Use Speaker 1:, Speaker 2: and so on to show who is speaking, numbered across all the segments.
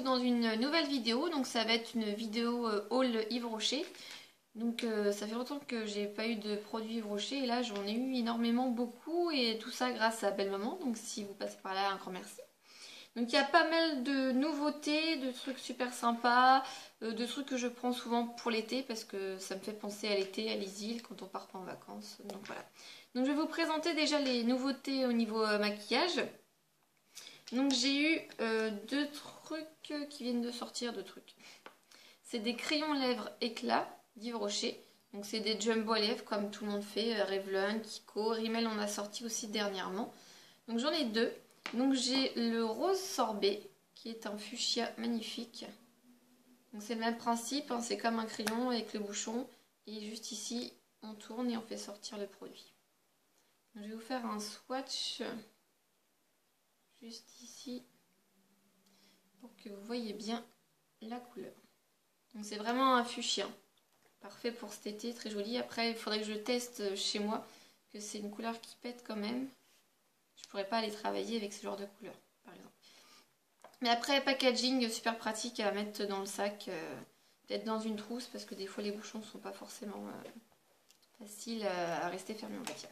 Speaker 1: dans une nouvelle vidéo. Donc ça va être une vidéo haul Yves Rocher. Donc ça fait longtemps que j'ai pas eu de produits Yves Rocher et là j'en ai eu énormément beaucoup et tout ça grâce à Belle Maman. Donc si vous passez par là, un grand merci. Donc il y a pas mal de nouveautés, de trucs super sympas, de trucs que je prends souvent pour l'été parce que ça me fait penser à l'été, à l'isle quand on part pas en vacances. Donc voilà. Donc je vais vous présenter déjà les nouveautés au niveau maquillage. Donc j'ai eu deux trucs qui viennent de sortir, deux trucs. C'est des crayons lèvres éclat d'Yves Rocher. Donc c'est des jumbo à lèvres comme tout le monde fait, Revlon, Kiko, Rimmel on a sorti aussi dernièrement. Donc j'en ai deux. Donc j'ai le rose sorbet qui est un fuchsia magnifique. Donc c'est le même principe, hein, c'est comme un crayon avec le bouchon et juste ici on tourne et on fait sortir le produit. Donc, je vais vous faire un swatch juste ici pour que vous voyez bien la couleur. Donc c'est vraiment un fuchsia, parfait pour cet été, très joli. Après il faudrait que je teste chez moi, que c'est une couleur qui pète quand même. Je pourrais pas aller travailler avec ce genre de couleur par exemple. Mais après packaging super pratique à mettre dans le sac, peut-être dans une trousse parce que des fois les bouchons sont pas forcément faciles à rester fermés on va dire.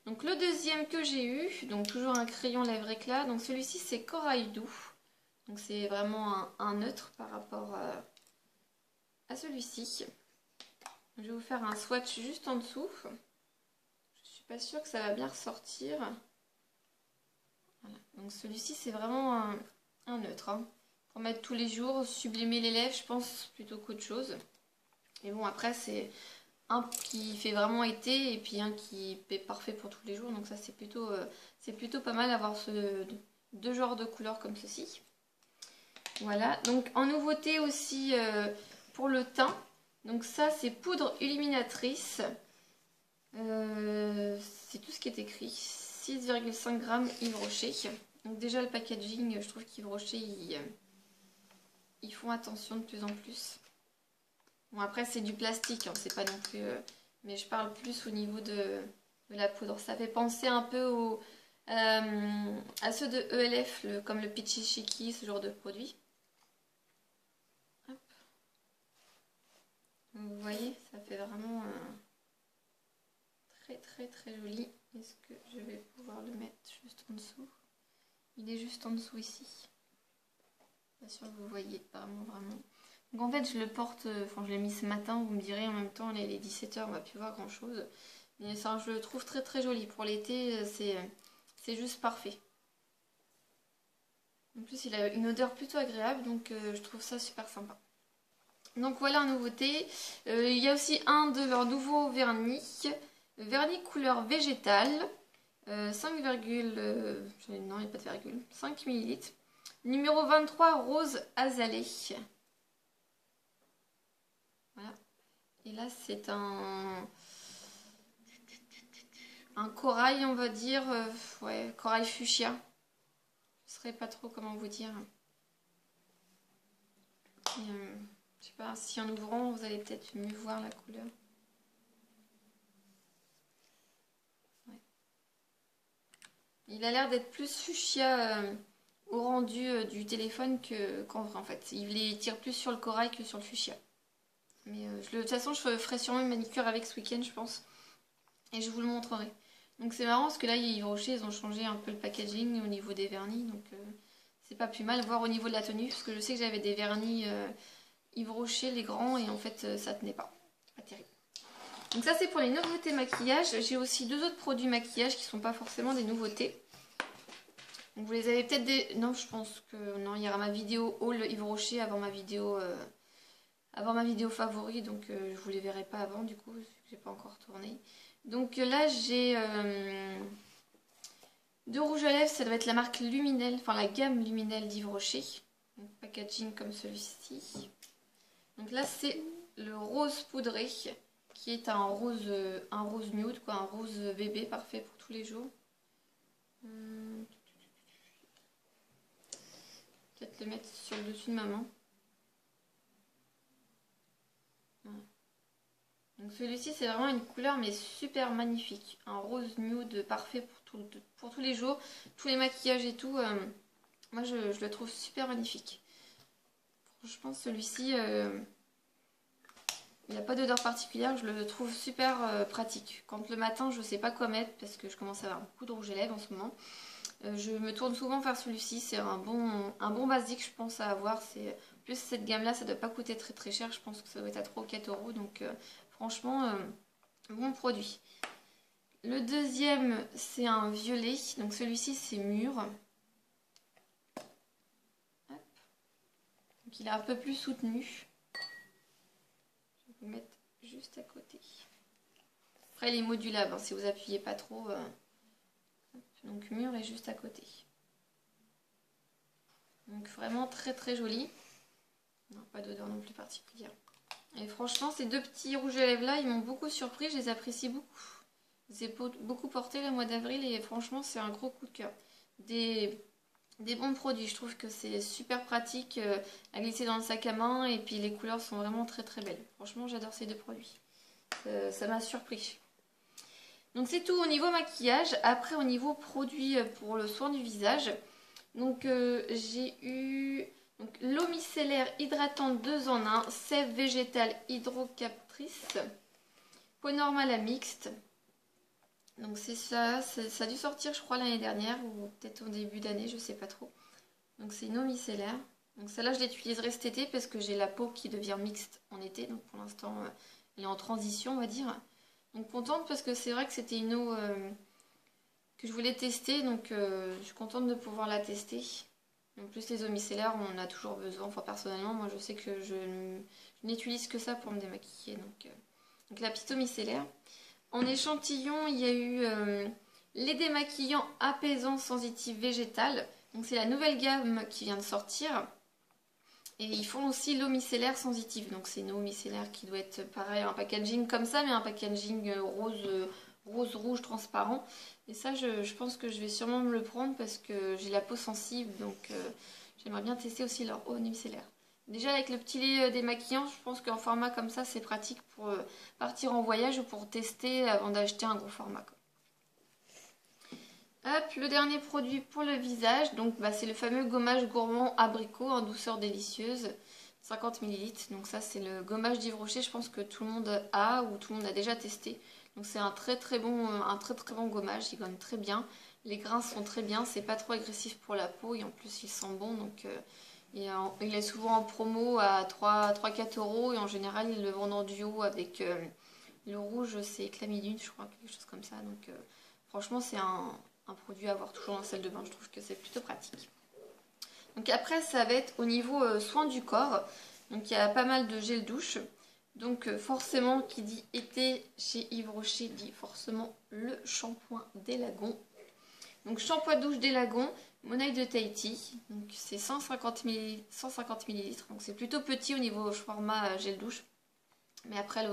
Speaker 1: Donc le deuxième que j'ai eu, donc toujours un crayon lèvres éclat, donc celui-ci c'est Corail Doux. Donc c'est vraiment un neutre par rapport à celui-ci. Je vais vous faire un swatch juste en dessous. Je suis pas sûre que ça va bien ressortir. Voilà. Donc celui-ci c'est vraiment un neutre. Hein. Pour mettre tous les jours, sublimer les lèvres je pense plutôt qu'autre chose. Et bon après c'est un qui fait vraiment été et puis un qui est parfait pour tous les jours. Donc ça c'est plutôt pas mal d'avoir deux genres de couleurs comme ceci. Voilà, donc en nouveauté aussi pour le teint. Donc ça c'est poudre illuminatrice. C'est tout ce qui est écrit. 6,5 g Yves Rocher. Donc déjà le packaging, je trouve qu'Yves Rocher ils font attention de plus en plus. Bon après c'est du plastique, hein, c'est pas non plus... mais je parle plus au niveau de la poudre. Ça fait penser un peu à ceux de ELF, comme le Peachy Chicky, ce genre de produit. Hop. Vous voyez, ça fait vraiment très joli. Est-ce que je vais pouvoir le mettre juste en dessous? Il est juste en dessous ici. Pas sûr que vous voyez, vraiment. Donc en fait je le porte, enfin je l'ai mis ce matin, vous me direz en même temps, il est 17 h, on va plus voir grand chose. Mais ça, je le trouve très joli. Pour l'été, c'est juste parfait. En plus il a une odeur plutôt agréable, donc je trouve ça super sympa. Donc voilà en nouveauté. Il y a aussi un de leurs nouveaux vernis. Vernis couleur végétale. 5, non il n'y a pas de virgule. 5 ml. Numéro 23 rose azalée. Voilà. Et là c'est un corail on va dire. Ouais, corail fuchsia. Je ne saurais pas trop comment vous dire. Et, je sais pas si en ouvrant vous allez peut-être mieux voir la couleur. Ouais. Il a l'air d'être plus fuchsia au rendu du téléphone qu'en vrai en fait. Il les tire plus sur le corail que sur le fuchsia. Mais de toute façon je ferai sûrement une manicure avec ce week-end je pense. Et je vous le montrerai. Donc c'est marrant parce que là Yves Rocher ils ont changé un peu le packaging au niveau des vernis. Donc c'est pas plus mal, voir au niveau de la tenue. Parce que je sais que j'avais des vernis Yves Rocher les grands et en fait ça tenait pas. Pas terrible. Donc ça c'est pour les nouveautés maquillage. J'ai aussi deux autres produits maquillage qui sont pas forcément des nouveautés. Donc vous les avez peut-être des... Non je pense que non, il y aura ma vidéo haul Yves Rocher avant ma vidéo favori. Donc je vous les verrai pas avant du coup, j'ai pas encore tourné. Donc là j'ai deux rouges à lèvres, ça doit être la marque Luminel, enfin la gamme Luminel d'Yves Rocher. Donc packaging comme celui-ci. Donc là c'est le rose poudré qui est un rose nude, quoi, un rose bébé parfait pour tous les jours. Peut-être le mettre sur le dessus de ma main. Voilà. Donc celui-ci c'est vraiment une couleur mais super magnifique. Un rose nude parfait pour tous les jours, tous les maquillages et tout. Moi je le trouve super magnifique. Franchement, celui-ci, il n'y a pas d'odeur particulière. Je le trouve super pratique. Quand le matin, je ne sais pas quoi mettre parce que je commence à avoir beaucoup de rouge à lèvres en ce moment. Je me tourne souvent vers celui-ci. C'est un bon basique, je pense, à avoir. Plus cette gamme-là, ça ne doit pas coûter très très cher. Je pense que ça doit être à 3 ou 4 euros. Donc, franchement, bon produit. Le deuxième, c'est un violet. Donc, celui-ci, c'est mûr. Donc il est un peu plus soutenu. Je vais vous mettre juste à côté. Après il est modulable, hein, si vous appuyez pas trop. Donc mûr est juste à côté. Donc vraiment très très joli. Non, pas d'odeur non plus particulière. Et franchement ces deux petits rouges à lèvres là, ils m'ont beaucoup surpris, je les apprécie beaucoup. Je les ai beaucoup portés le mois d'avril et franchement c'est un gros coup de cœur. Des bons produits, je trouve que c'est super pratique à glisser dans le sac à main et puis les couleurs sont vraiment très très belles. Franchement j'adore ces deux produits, ça m'a surpris. Donc c'est tout au niveau maquillage. Après au niveau produits pour le soin du visage, donc j'ai eu l'eau micellaire hydratante 2 en 1, sève végétale hydrocaptrice, peau normale à mixte. Donc c'est ça, ça a dû sortir je crois l'année dernière ou peut-être au début d'année, je sais pas trop. Donc c'est une eau micellaire. Donc celle-là je l'utiliserai cet été parce que j'ai la peau qui devient mixte en été. Donc pour l'instant elle est en transition on va dire. Donc contente parce que c'est vrai que c'était une eau que je voulais tester. Donc je suis contente de pouvoir la tester. En plus les eaux micellaires on en a toujours besoin. Enfin personnellement moi je sais que je n'utilise que ça pour me démaquiller. Donc la petite eau micellaire. En échantillon, il y a eu les démaquillants apaisants sensitifs végétal. Donc c'est la nouvelle gamme qui vient de sortir. Et ils font aussi l'eau micellaire sensitive. Donc c'est une eau micellaire qui doit être pareil, un packaging comme ça, mais un packaging rouge transparent. Et ça, je pense que je vais sûrement me le prendre parce que j'ai la peau sensible. Donc j'aimerais bien tester aussi leur eau micellaire. Déjà avec le petit lait démaquillant, je pense qu'en format comme ça, c'est pratique pour partir en voyage ou pour tester avant d'acheter un gros format. Hop, le dernier produit pour le visage, donc c'est le fameux gommage gourmand abricot en douceur délicieuse, 50 ml. Donc ça c'est le gommage d'Yves Rocher, je pense que tout le monde a ou tout le monde a déjà testé. Donc c'est un très très bon gommage, il gomme très bien. Les grains sont très bien, c'est pas trop agressif pour la peau et en plus il sent bon. Donc il est souvent en promo à 3-4 euros et en général ils le vendent en duo avec le rouge, c'est Chlamydune, je crois, quelque chose comme ça. Donc franchement c'est un produit à avoir toujours dans la salle de bain, je trouve que c'est plutôt pratique. Donc après ça va être au niveau soin du corps, donc il y a pas mal de gel douche, donc forcément qui dit été chez Yves Rocher dit forcément le shampoing des lagons. Donc shampoing douche des lagons, Monaille de Tahiti, donc c'est 150 ml, donc c'est plutôt petit au niveau format gel douche. Mais après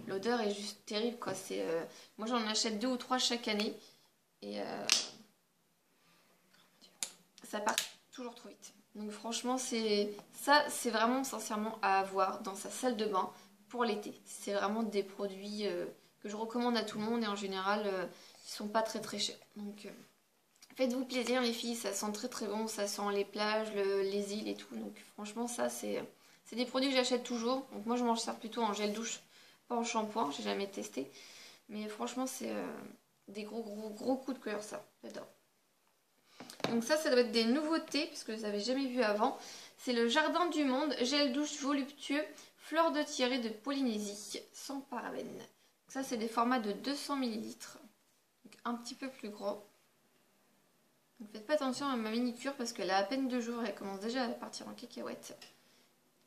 Speaker 1: l'odeur est juste terrible quoi, moi j'en achète 2 ou 3 chaque année. Et ça part toujours trop vite. Donc franchement, c'est vraiment sincèrement à avoir dans sa salle de bain pour l'été. C'est vraiment des produits que je recommande à tout le monde et en général, ils sont pas très très chers. Donc faites-vous plaisir les filles, ça sent très très bon, ça sent les plages, les îles et tout. Donc franchement, ça c'est des produits que j'achète toujours. Donc moi je m'en sers plutôt en gel douche, pas en shampoing, j'ai jamais testé. Mais franchement, c'est des gros coups de cœur ça, j'adore. Donc ça doit être des nouveautés puisque je ne les avais jamais vues avant. C'est le Jardin du Monde, gel douche voluptueux, fleur de tirée de Polynésie, sans parabènes. Donc ça c'est des formats de 200 ml, donc un petit peu plus gros. Donc faites pas attention à ma manicure parce qu'elle a à peine 2 jours et elle commence déjà à partir en cacahuète.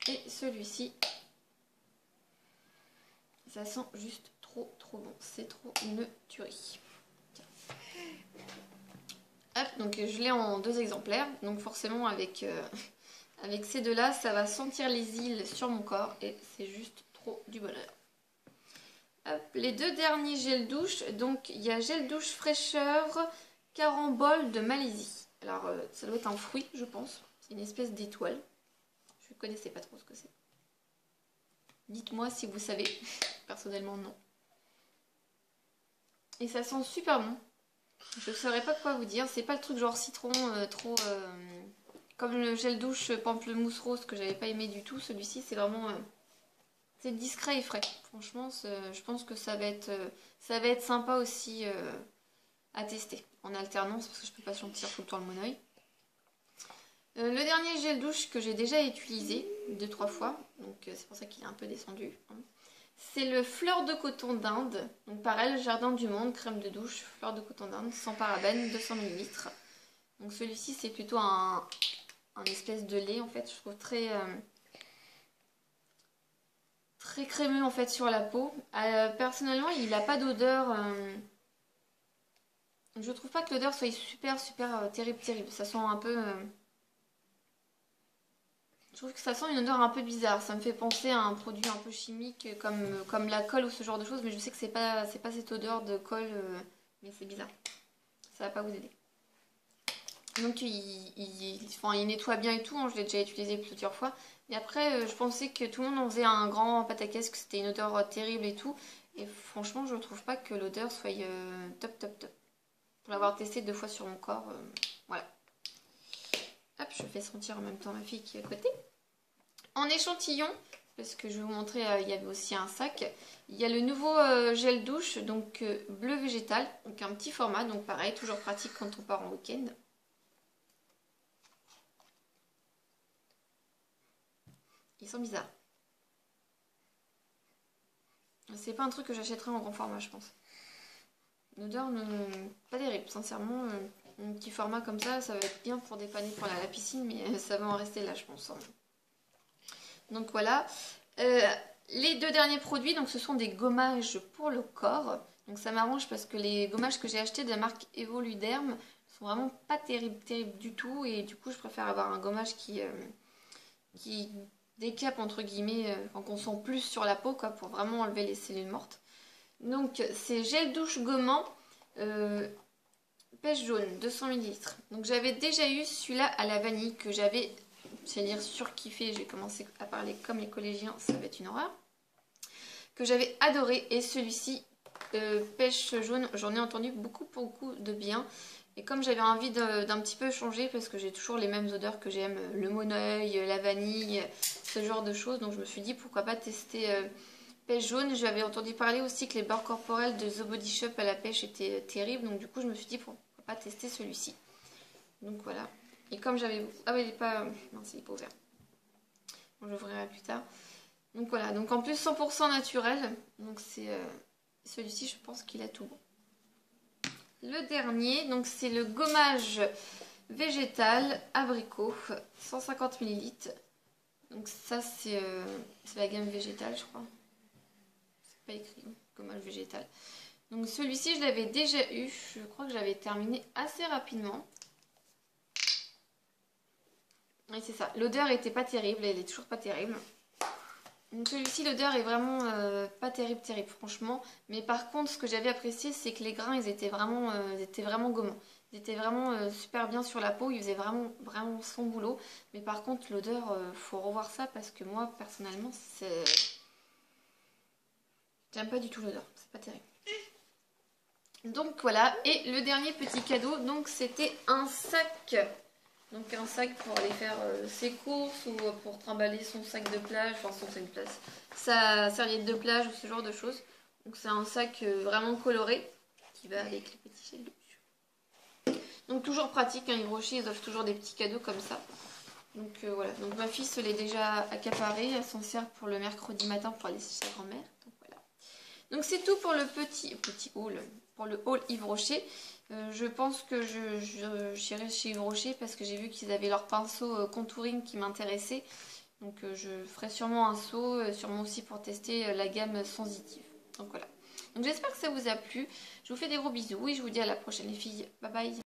Speaker 1: Et celui-ci, ça sent juste trop bon, c'est trop une tuerie. Hop, donc je l'ai en 2 exemplaires, donc forcément avec ces deux-là, ça va sentir les îles sur mon corps et c'est juste trop du bonheur. Hop, les 2 derniers gels douche, donc il y a gel douche fraîcheur carambole de Malaisie. Alors ça doit être un fruit je pense, c'est une espèce d'étoile. Je ne connaissais pas trop ce que c'est. Dites-moi si vous savez, personnellement non. Et ça sent super bon. Je ne saurais pas quoi vous dire, c'est pas le truc genre citron trop... comme le gel douche pamplemousse rose que j'avais pas aimé du tout, celui-ci c'est vraiment c'est discret et frais. Franchement, je pense que ça va être sympa aussi à tester en alternance parce que je peux pas sentir tout le temps le monoeil. Le dernier gel douche que j'ai déjà utilisé 2-3 fois, donc c'est pour ça qu'il est un peu descendu. C'est le fleur de coton d'Inde. Donc pareil, le Jardin du Monde, crème de douche, fleur de coton d'Inde, sans parabènes, 200 ml. Donc celui-ci c'est plutôt un espèce de lait en fait, je trouve très crémeux en fait sur la peau. Personnellement il n'a pas d'odeur, je trouve pas que l'odeur soit super terrible. Ça sent un peu... Je trouve que ça sent une odeur un peu bizarre. Ça me fait penser à un produit un peu chimique comme la colle ou ce genre de choses. Mais je sais que c'est pas cette odeur de colle. Mais c'est bizarre. Ça va pas vous aider. Donc il nettoie bien et tout. Hein, je l'ai déjà utilisé plusieurs fois. Et après je pensais que tout le monde en faisait un grand pataquès, que c'était une odeur terrible et tout. Et franchement je trouve pas que l'odeur soit top. Pour l'avoir testé 2 fois sur mon corps. Voilà. Hop, je fais sentir en même temps ma fille qui est à côté. En échantillon, parce que je vais vous montrer, il y avait aussi un sac. Il y a le nouveau gel douche, donc bleu végétal, donc un petit format, donc pareil, toujours pratique quand on part en week-end. Ils sont bizarres. C'est pas un truc que j'achèterais en grand format, je pense. L'odeur, pas terrible, sincèrement. Un petit format comme ça va être bien pour dépanner pour la piscine, mais ça va en rester là, je pense. Donc voilà. Les 2 derniers produits, donc ce sont des gommages pour le corps. Donc ça m'arrange parce que les gommages que j'ai achetés de la marque Evoluderm sont vraiment pas terribles du tout. Et du coup, je préfère avoir un gommage qui décape entre guillemets, quand on sent plus sur la peau, quoi, pour vraiment enlever les cellules mortes. Donc c'est gel douche gommant. Pêche jaune, 200 ml. Donc j'avais déjà eu celui-là à la vanille que j'avais, c'est-à-dire surkiffé. J'ai commencé à parler comme les collégiens, ça va être une horreur. Que j'avais adoré. Et celui-ci, pêche jaune, j'en ai entendu beaucoup de bien. Et comme j'avais envie d'un petit peu changer, parce que j'ai toujours les mêmes odeurs que j'aime, le monoeil, la vanille, ce genre de choses. Donc je me suis dit pourquoi pas tester pêche jaune. J'avais entendu parler aussi que les beurres corporels de The Body Shop à la pêche étaient terribles. Donc du coup je me suis dit pourquoi pas tester celui-ci. Donc voilà. Et comme j'avais... Ah ouais, il n'est pas... Non, il n'est pas ouvert. Bon, j'ouvrirai plus tard. Donc voilà. Donc en plus 100% naturel. Donc c'est... Celui-ci, je pense qu'il a tout bon. Le dernier, donc c'est le gommage végétal abricot, 150 ml. Donc ça c'est la gamme végétale, je crois. C'est pas écrit, gommage végétal. Donc celui-ci, je l'avais déjà eu. Je crois que j'avais terminé assez rapidement. Oui, c'est ça. L'odeur était pas terrible, elle est toujours pas terrible. Donc celui-ci, l'odeur est vraiment pas terrible, franchement. Mais par contre, ce que j'avais apprécié, c'est que les grains, ils étaient vraiment gommants. Ils étaient vraiment super bien sur la peau, ils faisaient vraiment son boulot. Mais par contre, l'odeur, faut revoir ça parce que moi, personnellement, j'aime pas du tout l'odeur, c'est pas terrible. Donc voilà, et le dernier petit cadeau, donc c'était un sac. Donc un sac pour aller faire ses courses ou pour trimballer son sac de plage, enfin son sac de plage, sa serviette de plage ou ce genre de choses. Donc c'est un sac vraiment coloré qui va avec les petits gels douche. Donc toujours pratique, hein, Yves Rocher, ils offrent toujours des petits cadeaux comme ça. Donc voilà, donc ma fille se l'est déjà accaparée, elle s'en sert pour le mercredi matin pour aller chez sa grand-mère. Donc voilà. Donc c'est tout pour le petit haul, pour le haul Yves Rocher. Je pense que j'irai chez Yves Rocher parce que j'ai vu qu'ils avaient leur pinceau contouring qui m'intéressait. Donc je ferai sûrement un saut, sûrement aussi pour tester la gamme sensitive. Donc voilà. Donc j'espère que ça vous a plu. Je vous fais des gros bisous et je vous dis à la prochaine les filles. Bye bye.